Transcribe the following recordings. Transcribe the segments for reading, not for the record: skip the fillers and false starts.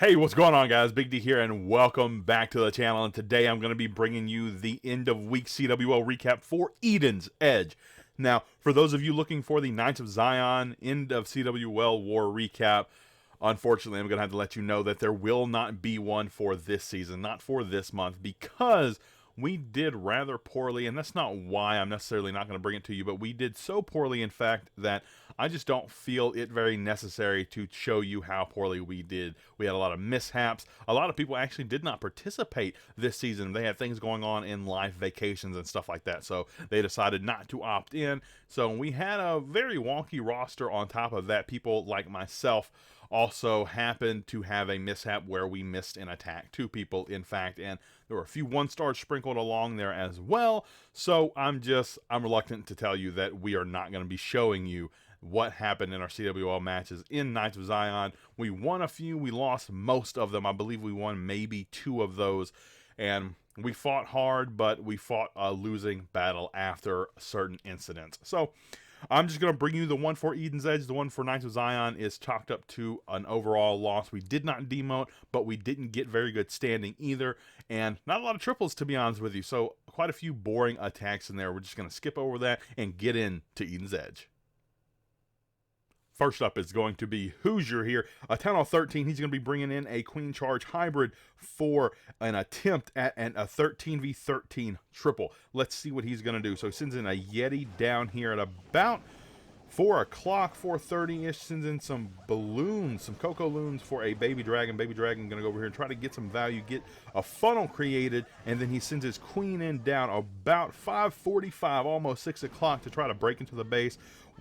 Hey, what's going on, guys? Big D here, and welcome back to the channel. And today I'm going to be bringing you the end of week CWL recap for Eden's Edge. Now, for those of you looking for the Knights of Zion end of CWL War recap, unfortunately, I'm going to have to let you know that there will not be one for this season, not for this month, because we did rather poorly, and that's not why I'm necessarily not going to bring it to you, but we did so poorly, in fact, that I just don't feel it very necessary to show you how poorly we did. We had a lot of mishaps. A lot of people actually did not participate this season. They had things going on in life, vacations, and stuff like that, so they decided not to opt in. So we had a very wonky roster. On top of that, people like myself also happened to have a mishap where we missed an attack. Two people, in fact, and there were a few one-stars sprinkled along there as well. So I'm reluctant to tell you that we are not going to be showing you what happened in our CWL matches in Knights of Zion. We won a few, we lost most of them. I believe we won maybe two of those, and we fought hard, but we fought a losing battle after certain incidents. So I'm just going to bring you the one for Eden's Edge. The one for Knights of Zion is chalked up to an overall loss. We did not demote, but we didn't get very good standing either, and not a lot of triples, to be honest with you. So quite a few boring attacks in there. We're just going to skip over that and get into Eden's Edge. First up is going to be Hoosier here. A Town Hall 13, he's going to be bringing in a Queen Charge Hybrid for an attempt at a 13v13 triple. Let's see what he's going to do. So he sends in a Yeti down here at about 4 o'clock, 4:30-ish, sends in some balloons, some Coco Loons for a Baby Dragon. Baby Dragon going to go over here and try to get some value, get a funnel created, and then he sends his Queen in down about 5:45, almost 6 o'clock to try to break into the base.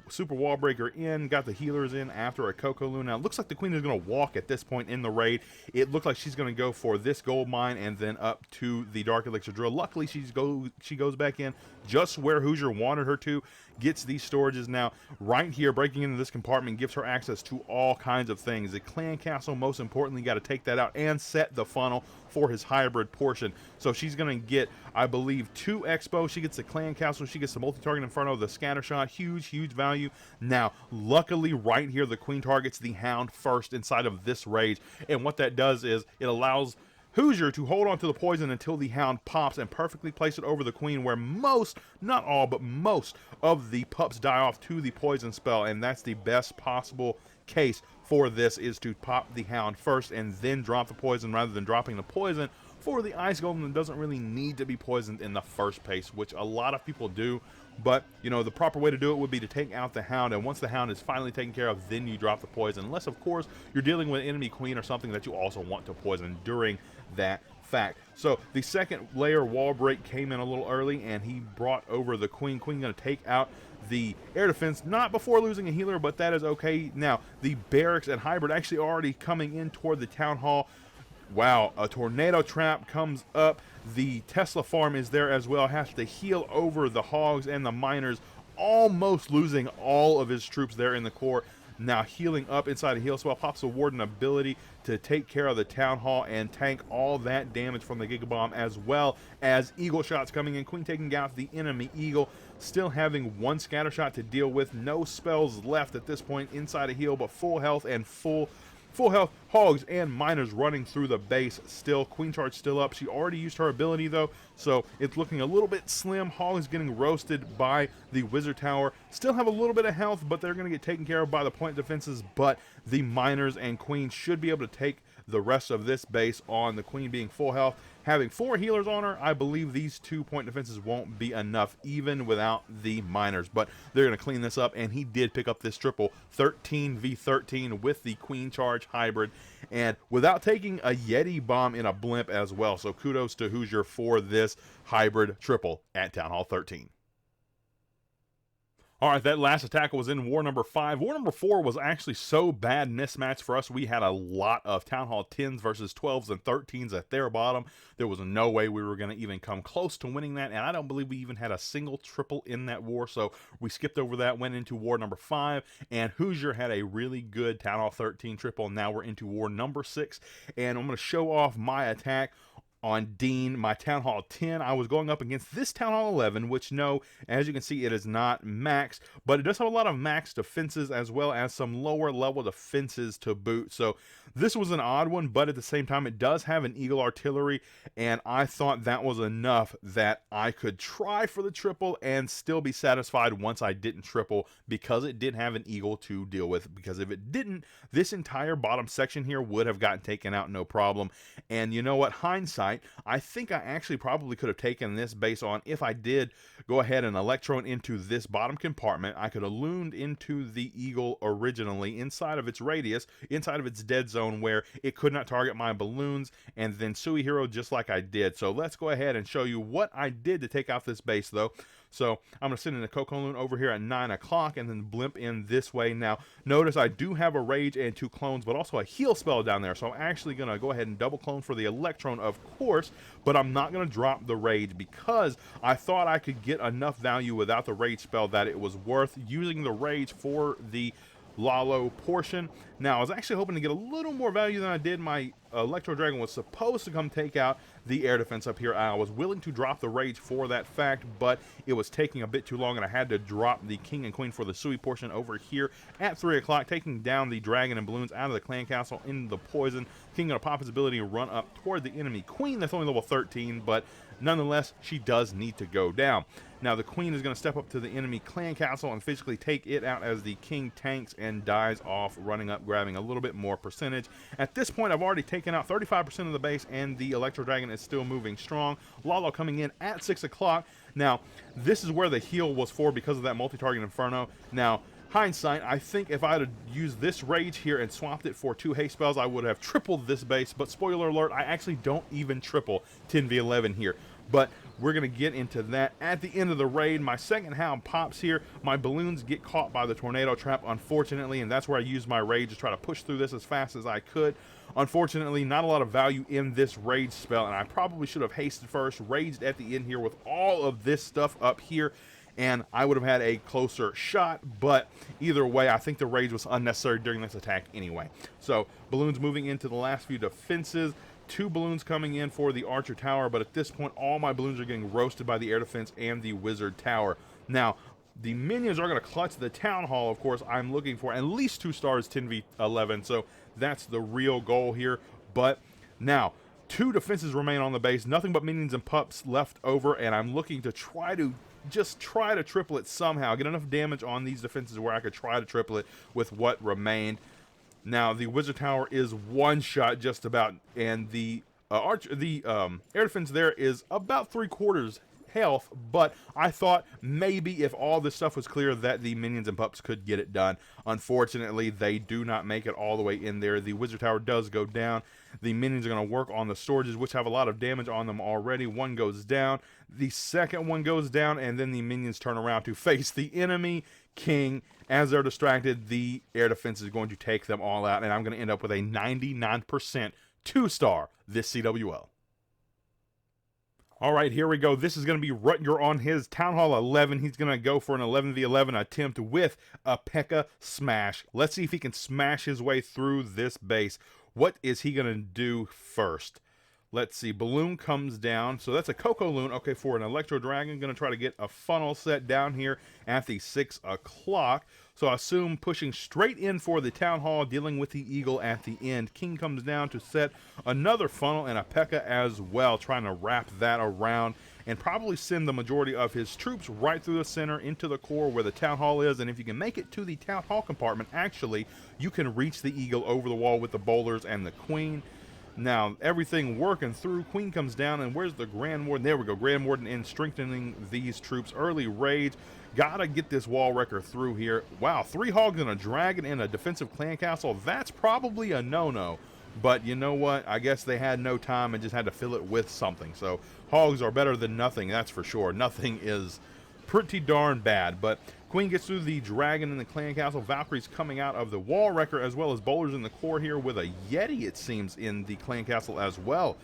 Super Wall Breaker in, got the healers in after a Coco Loon. Now, it looks like the Queen is going to walk at this point in the raid. It looked like she's going to go for this gold mine and then up to the Dark Elixir Drill. Luckily, she goes back in just where Hoosier wanted her to, gets these storages. Now, right here, breaking into this compartment gives her access to all kinds of things. The Clan Castle, most importantly, got to take that out and set the funnel for his hybrid portion. So she's going to get, I believe, 2 Expo. She gets the Clan Castle. She gets the multi-target Inferno, the Scatter Shot. Huge value. Now, luckily, right here, the Queen targets the Hound first inside of this rage. And what that does is it allows Hoosier to hold on to the poison until the Hound pops and perfectly place it over the Queen, where most, not all, but most of the pups die off to the poison spell. And that's the best possible case for this, is to pop the Hound first and then drop the poison, rather than dropping the poison for the Ice Golem that doesn't really need to be poisoned in the first place, which a lot of people do. But, you know, the proper way to do it would be to take out the Hound, and once the Hound is finally taken care of, then you drop the poison, unless, of course, you're dealing with an enemy Queen or something that you also want to poison during that fact. So the second layer wall break came in a little early, and he brought over the Queen. Queen going to take out the air defense, not before losing a healer, but that is okay. Now, the barracks and hybrid actually already coming in toward the town hall. Wow, a tornado trap comes up. The Tesla farm is there as well. Has to heal over the hogs and the miners, almost losing all of his troops there in the core. Now healing up inside a heal spell, pops a Warden ability to take care of the Town Hall and tank all that damage from the Giga Bomb, as well as Eagle shots coming in. Queen taking out the enemy Eagle, still having 1 scatter shot to deal with. No spells left at this point inside a heal, but full health and full health hogs and miners running through the base still. Queen charge still up. She already used her ability though, so it's looking a little bit slim. Hogs getting roasted by the wizard tower. Still have a little bit of health, but they're going to get taken care of by the point defenses. But the miners and Queen should be able to take the rest of this base on. The Queen being full health, having 4 healers on her. I believe these 2 point defenses won't be enough even without the miners, but they're going to clean this up. And he did pick up this triple 13v13 with the Queen charge hybrid, and without taking a Yeti bomb in a blimp as well. So kudos to Hoosier for this hybrid triple at Town Hall 13. All right, that last attack was in War number 5. War number 4 was actually so bad mismatch for us. We had a lot of Town Hall 10s versus 12s and 13s at their bottom. There was no way we were going to even come close to winning that, and I don't believe we even had a single triple in that war, so we skipped over that, went into War number 5, and Hoosier had a really good Town Hall 13 triple. Now we're into War number 6, and I'm going to show off my attack on Dean, my Town Hall 10. I was going up against this Town Hall 11, which, no, as you can see, it is not maxed, but it does have a lot of max defenses as well as some lower level defenses to boot. So this was an odd one, but at the same time, it does have an Eagle artillery, and I thought that was enough that I could try for the triple and still be satisfied once I didn't triple, because it did have an Eagle to deal with. Because if it didn't, this entire bottom section here would have gotten taken out no problem. And you know what, hindsight, I think I actually probably could have taken this based on if I did go ahead and electron into this bottom compartment. I could have loomed into the Eagle originally inside of its radius, inside of its dead zone where it could not target my balloons, and then Sui Hero just like I did. So let's go ahead and show you what I did to take out this base though. So I'm going to send in a Coco Loon over here at 9 o'clock and then blimp in this way. Now, notice I do have a Rage and 2 clones, but also a heal spell down there. So I'm actually going to go ahead and double clone for the Electron, of course, but I'm not going to drop the Rage because I thought I could get enough value without the Rage spell that it was worth using the Rage for the Lalo portion. Now, I was actually hoping to get a little more value than I did. My Electro Dragon was supposed to come take out the air defense up here. I was willing to drop the Rage for that fact, but it was taking a bit too long, and I had to drop the King and Queen for the Sui portion over here at 3 o'clock, taking down the Dragon and Balloons out of the Clan Castle into the Poison. King going to pop his ability and run up toward the enemy Queen. That's only level 13, but nonetheless, she does need to go down. Now, the Queen is going to step up to the enemy Clan Castle and physically take it out as the King tanks and dies off, running up, grabbing a little bit more percentage. At this point, I've already taken out 35% of the base, and the Electro Dragon is still moving strong. Lalo coming in at 6 o'clock. Now, this is where the heal was for because of that multi-target Inferno. Now, hindsight, I think if I had used this Rage here and swapped it for 2 haste spells, I would have tripled this base. But spoiler alert, I actually don't even triple 10v11 here. But we're going to get into that at the end of the raid. My second hound pops here. My balloons get caught by the tornado trap, unfortunately, and that's where I used my Rage to try to push through this as fast as I could. Unfortunately, not a lot of value in this Rage spell, and I probably should have hasted first, raged at the end here with all of this stuff up here, and I would have had a closer shot. But either way, I think the Rage was unnecessary during this attack anyway. So balloons moving into the last few defenses. 2 balloons coming in for the Archer Tower, but at this point, all my balloons are getting roasted by the Air Defense and the Wizard Tower. Now, the minions are going to clutch the Town Hall, of course. I'm looking for at least 2 stars, 10v11, so that's the real goal here. But now, 2 defenses remain on the base, nothing but minions and pups left over, and I'm looking to try to triple it somehow, get enough damage on these defenses where I could try to triple it with what remained. Now, the Wizard Tower is one shot just about, and the air defense there is about 3/4 health, but I thought maybe if all this stuff was clear that the minions and pups could get it done. Unfortunately, they do not make it all the way in there. The Wizard Tower does go down. The minions are going to work on the storages, which have a lot of damage on them already. One goes down, the second one goes down, and then the minions turn around to face the enemy King. As they're distracted, the air defense is going to take them all out, and I'm going to end up with a 99% 2-star this CWL. All right, here we go. This is going to be Rutger on his Town Hall 11. He's going to go for an 11v11 attempt with a P.E.K.K.A. Smash. Let's see if he can smash his way through this base. What is he going to do first? Let's see. Balloon comes down. So that's a Coco Loon. Okay, for an Electro Dragon, going to try to get a funnel set down here at the 6 o'clock. So I assume pushing straight in for the Town Hall, dealing with the Eagle at the end. King comes down to set another funnel and a P.E.K.K.A. as well, trying to wrap that around and probably send the majority of his troops right through the center into the core where the Town Hall is. And if you can make it to the Town Hall compartment, actually, you can reach the Eagle over the wall with the boulders and the Queen. Now, everything working through. Queen comes down, and where's the Grand Warden? There we go. Grand Warden in, strengthening these troops. Early rage. Gotta get this wall wrecker through here. Wow, 3 hogs and a dragon in a defensive clan castle. That's probably a no-no. But you know what? I guess they had no time and just had to fill it with something. So hogs are better than nothing, that's for sure. Nothing is pretty darn bad. But Queen gets through the dragon in the clan castle. Valkyrie's coming out of the wall wrecker, as well as boulders in the core here with a Yeti, it seems, in the clan castle as well.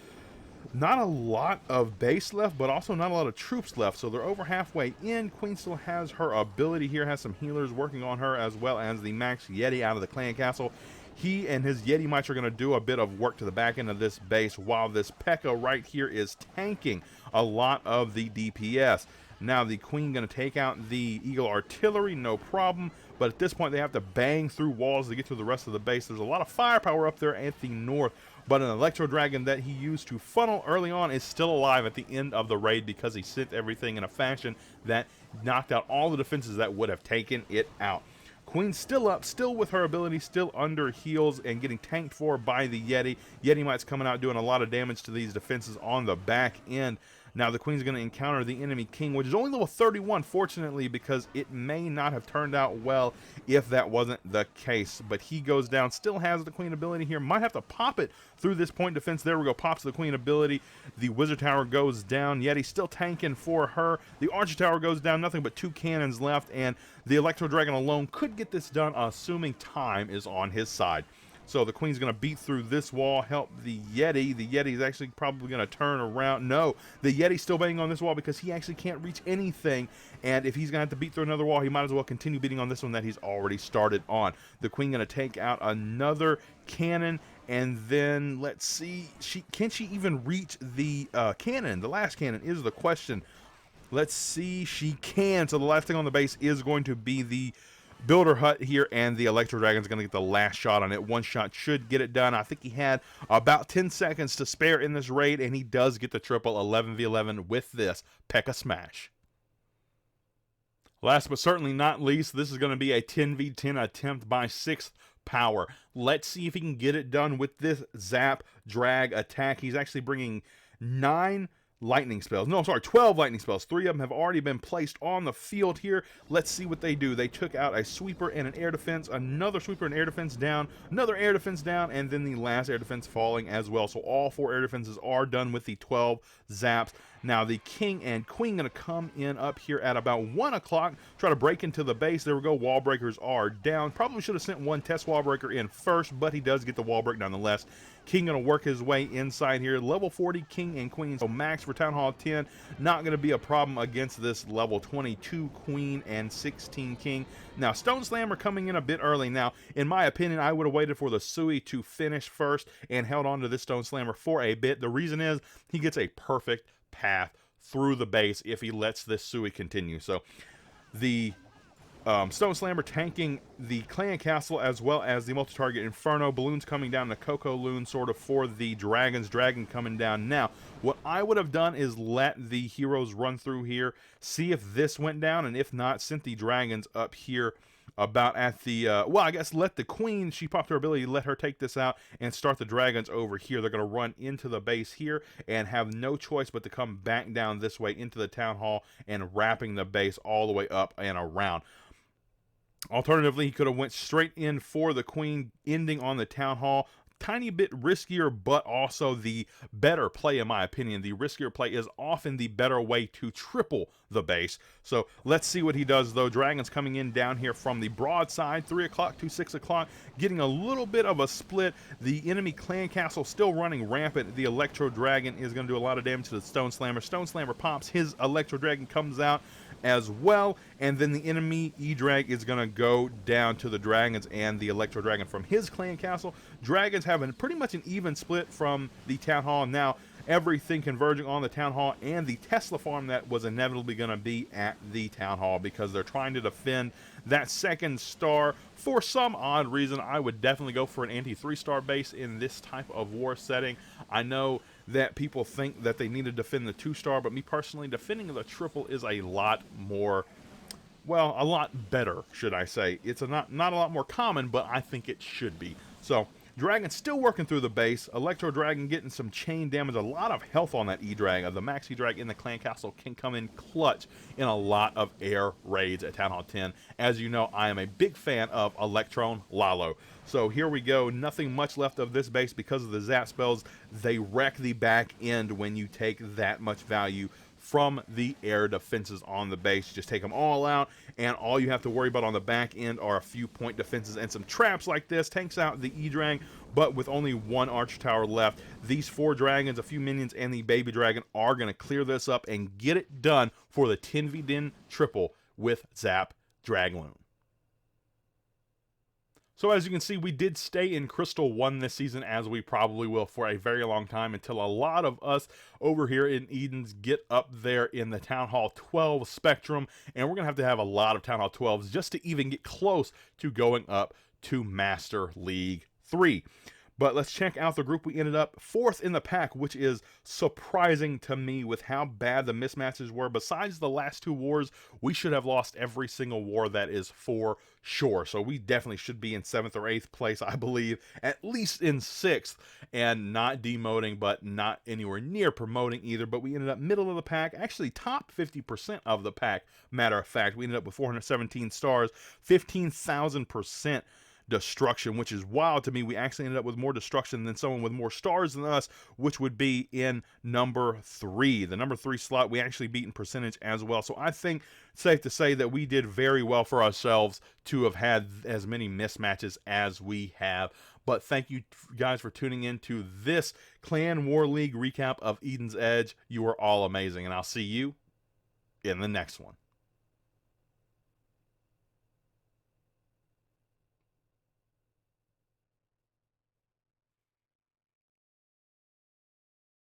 Not a lot of base left, but also not a lot of troops left, so they're over halfway in. Queen still has her ability here, has some healers working on her, as well as the max Yeti out of the clan castle. he and his Yeti Mites are going to do a bit of work to the back end of this base, while this P.E.K.K.A. right here is tanking a lot of the DPS. Now the Queen going to take out the Eagle Artillery, no problem. But at this point, they have to bang through walls to get to the rest of the base. There's a lot of firepower up there at the north, but an Electro Dragon that he used to funnel early on is still alive at the end of the raid because he sent everything in a fashion that knocked out all the defenses that would have taken it out. Queen's still up, still with her ability, still under heals and getting tanked for by the Yeti. Yeti Mites coming out doing a lot of damage to these defenses on the back end. Now the Queen's going to encounter the enemy King, which is only level 31, fortunately, because it may not have turned out well if that wasn't the case. But he goes down, still has the Queen ability here, might have to pop it through this point defense. There we go, pops the Queen ability. The Wizard Tower goes down. Yeti still tanking for her. The Archer Tower goes down, nothing but 2 cannons left, and the Electro Dragon alone could get this done, assuming time is on his side. So the Queen's going to beat through this wall, help the Yeti. The Yeti is actually probably going to turn around. No, the Yeti's still banging on this wall because he actually can't reach anything. And if he's going to have to beat through another wall, he might as well continue beating on this one that he's already started on. The Queen going to take out another cannon. And then, let's see, can she even reach the cannon? The last cannon is the question. Let's see, she can. So the last thing on the base is going to be the Builder Hut here, and the Electro Dragon's going to get the last shot on it. One shot should get it done. I think he had about 10 seconds to spare in this raid, and he does get the triple 11v11 with this P.E.K.K.A. smash. Last but certainly not least, this is going to be a 10v10 attempt by 6th power. Let's see if he can get it done with this zap drag attack. He's actually bringing 9 lightning spells. No, sorry, 12 lightning spells. 3 of them have already been placed on the field here. Let's see what they do. They took out a sweeper and an air defense, another sweeper and air defense down, another air defense down, and then the last air defense falling as well. So all 4 air defenses are done with the 12 zaps. Now the King and Queen going to come in up here at about 1 o'clock, try to break into the base. There we go. Wall breakers are down. Probably should have sent one test wall breaker in first, but he does get the wall break nonetheless. King going to work his way inside here. Level 40 King and Queen. So max for Town Hall 10. Not going to be a problem against this level 22 Queen and 16 King. Now Stone Slammer coming in a bit early. Now, in my opinion, I would have waited for the Sui to finish first and held on to this Stone Slammer for a bit. The reason is he gets a perfect path through the base if he lets this Sui continue. So the Stone Slammer tanking the Clan Castle as well as the multi-target Inferno. Balloons coming down, the Coco Loon sort of for the dragons. Dragon coming down. Now, what I would have done is let the heroes run through here, see if this went down, and if not, sent the dragons up here about at the, well, I guess let the Queen, she popped her ability, let her take this out and start the dragons over here. They're going to run into the base here and have no choice but to come back down this way into the Town Hall and wrapping the base all the way up and around. Alternatively, he could have went straight in for the Queen, ending on the Town Hall. Tiny bit riskier, but also the better play, in my opinion. The riskier play is often the better way to triple the base. So let's see what he does, though. Dragons coming in down here from the broadside, 3 o'clock to 6 o'clock, getting a little bit of a split. The enemy Clan Castle still running rampant. The Electro Dragon is going to do a lot of damage to the Stone Slammer. Stone Slammer pops. His Electro Dragon comes out as well, and then the enemy E-Drag is going to go down to the dragons and the Electro Dragon from his Clan Castle. Dragons having pretty much an even split from the Town Hall. Now everything converging on the Town Hall and the Tesla farm that was inevitably going to be at the Town Hall because they're trying to defend that second star. For some odd reason, I would definitely go for an anti-3-star base in this type of war setting. I know that people think that they need to defend the 2-star, but me personally, defending the triple is a lot more, well, a lot better, should I say. It's not a lot more common, but I think it should be. So Dragon still working through the base. Electro Dragon getting some chain damage. A lot of health on that E-Drag. The Max E-Drag in the Clan Castle can come in clutch in a lot of air raids at Town Hall 10. As you know, I am a big fan of Electron Lalo. So here we go. Nothing much left of this base because of the zap spells. They wreck the back end when you take that much value from the air defenses on the base. Just take them all out, and all you have to worry about on the back end are a few point defenses and some traps like this. Tanks out the E-Drag, but with only 1 Archer Tower left, these 4 dragons, a few minions, and the baby dragon are going to clear this up and get it done for the 10v10 triple with Zap Dragloon. So as you can see, we did stay in Crystal 1 this season, as we probably will for a very long time, until a lot of us over here in Edens get up there in the Town Hall 12 spectrum, and we're going to have a lot of Town Hall 12s just to even get close to going up to Master League 3. But let's check out the group. We ended up 4th in the pack, which is surprising to me with how bad the mismatches were. Besides the last 2 wars, we should have lost every single war, that is for sure. So we definitely should be in 7th or 8th place, I believe, at least in 6th, and not demoting, but not anywhere near promoting either. But we ended up middle of the pack, actually top 50% of the pack, matter of fact. We ended up with 417 stars, 15,000% destruction, which is wild to me. We actually ended up with more destruction than someone with more stars than us, which would be in number 3. The number 3 slot we actually beat in percentage as well. So I think it's safe to say that we did very well for ourselves to have had as many mismatches as we have. But thank you guys for tuning in to this Clan War League recap of Eden's Edge. You are all amazing, and I'll see you in the next one.